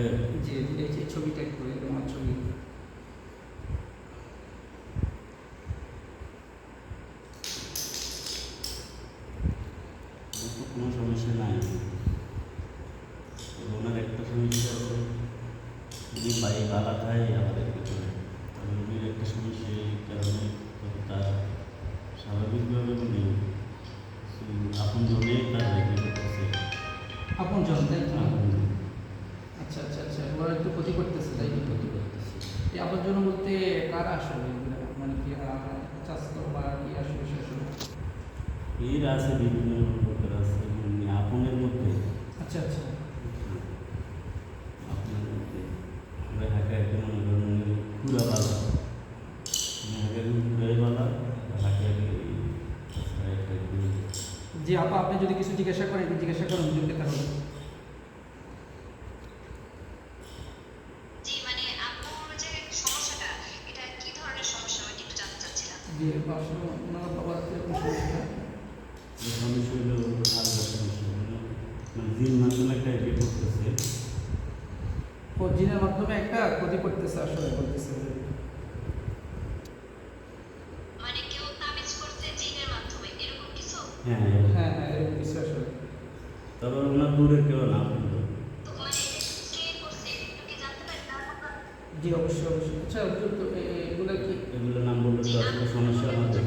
থাকে। যে এই যে ছবিটা একটু আমার ছবি কোনো সমস্যা নাই। ওনার একটা সমস্যা আছে, যদি বাইরে গালা খায় আমাদের ভিতরে, তাহলে উনির একটা সমস্যা এই কারণে তার স্বাভাবিকভাবে উনি আপন জনে তার রেখে করতেছে। আপন জন, তাই তো? আচ্ছা আচ্ছা আচ্ছা, ওরা একটু ক্ষতি করতেছে, তাই তো? ক্ষতি করতেছে। এই আপন জন বলতে কারা আসলে এগুলো? মানে কি চাষতো বা কি আসলে শ্বশুর? এর আছে বিভিন্ন প্রকার আছে, আপনের মধ্যে। আচ্ছা আচ্ছা। আপনার মধ্যে আমরা হাঁকা একটা মনে করেন পুরা বালা, হাঁকা পুরাই বালা, হাঁকা একটা জি আপা, আপনি যদি কিছু জিজ্ঞাসা করেন, একটু জিজ্ঞাসা করেন হুজুরকে তাহলে। জি মানে আপুর যে সমস্যাটা, এটা কি ধরনের সমস্যা আমি একটু জানতে চাচ্ছিলাম। জি আসলে ওনার বাবার এরকম সমস্যা। সমস্যা হলো আলাদা সমস্যা, মানে দিন মাধ্যমে একটা ইয়ে করতেছে। ও জিনের মাধ্যমে একটা ক্ষতি করতেছে আসলে, বলতেছে। মানে কেউ তাবিজ করতে জিনের মাধ্যমে এরকম কিছু? হ্যাঁ হ্যাঁ হ্যাঁ, এরকম কিছু আসলে। তবে ওনার দূরের কেউ না, তো মানে এটা কে করছে একটু কি জানতে পারি তাহলে? জি অবশ্যই অবশ্যই। আচ্ছা হুজুর, তো এগুলো কি এগুলো নাম বললে তো আসলে সমস্যা আমাদের।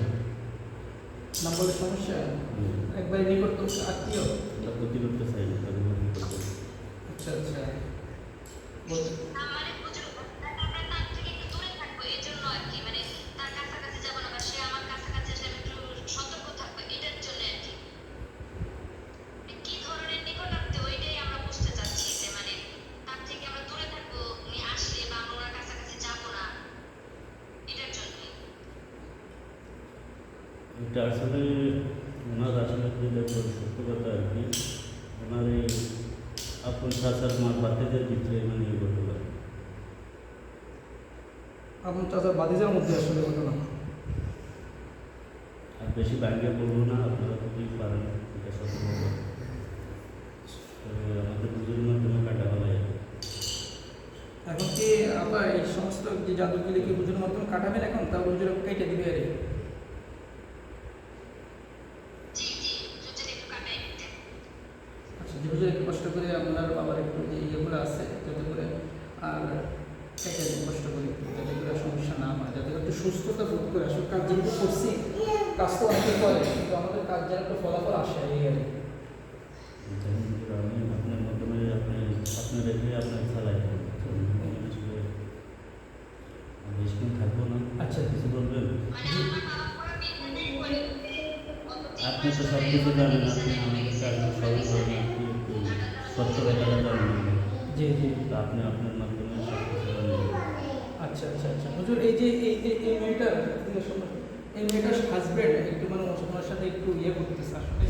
নাম বলে সমস্যা? একবারে নিকটতম আত্মীয়? আমরা ক্ষতি করতে চাই না, তাদের ক্ষতি করতে চাই। আচ্ছা আচ্ছা। মানে হুজুর, আমরা তার থেকে একটু দূরে থাকবো এই জন্য আর কি, মানে তার কাছাকাছি যাবো না বা সে আমার কাছাকাছি আসলে আমি একটু সতর্ক থাকবো এটার জন্য আর কি। কি ধরনের নিকটাত্মীয় ওইটাই আমরা বুঝতে চাচ্ছি, যে মানে তার থেকে আমরা দূরে থাকবো, উনি আসলে বা আমরা ওনার কাছাকাছি যাবো না এটার জন্য। এটা আসলে ওনার আসলে সত্য কথা আর কি, ওনার এই আপন চাষার বাতিদের ভিতরে মানে ইয়ে করতে পারে। আপনার চাচা বাদিজার মধ্যে আসলে ঘটনা। আর বেশি বাইরে বলবো না, আপনারা যদি পারেন এটা সত্য কথা। আমাদের বুঝুর মাধ্যমে কাটা ফেলা যাবে। এখন কি আবার এই সমস্ত যে জাদুগুলি কি হুজুরের মাধ্যমে কাটাবেন এখন? তাও হুজুর কেটে দিবে আরে। জি জি, যদি একটু কাটাই দিতে। আচ্ছা, যে হুজুর একটু কষ্ট করে আপনার বাবার একটু যে ইয়েগুলো আছে যাতে করে আর কেটে দিন কষ্ট করে একটু, যাতে করে সমস্যা না হয়, যাতে করে একটু সুস্থতা বোধ করে। আসলে কাজ যেহেতু করছি, কাজ তো অনেকে করে, কিন্তু আমাদের কাজ যেন একটু ফলাফল আসে এই আর কি। আমি আপনার মাধ্যমে আপনার রেখে আপনার চালাই বেশিক্ষণ থাকবো না। আচ্ছা কিছু বলবেন? মানে আমার বাবা পুরো বিজনেস করে গত 3 আপনি মাস তো সব ধরে কিছু জানেন, আপনি বিজনেস আমাদের হয়ে গেছে। কাছে সবই করেন, আপনি একটু সত্য কথাটা জানেন। জি জি। তা আপনি আপনার মাধ্যমে সব কিছু জানেন। আচ্ছা আচ্ছা আচ্ছা হুজুর, এই যে এই মেয়েটার, এই মেয়েটার হাজবেন্ড একটু মানে ওনার সাথে একটু ইয়ে করতেছে আসলে।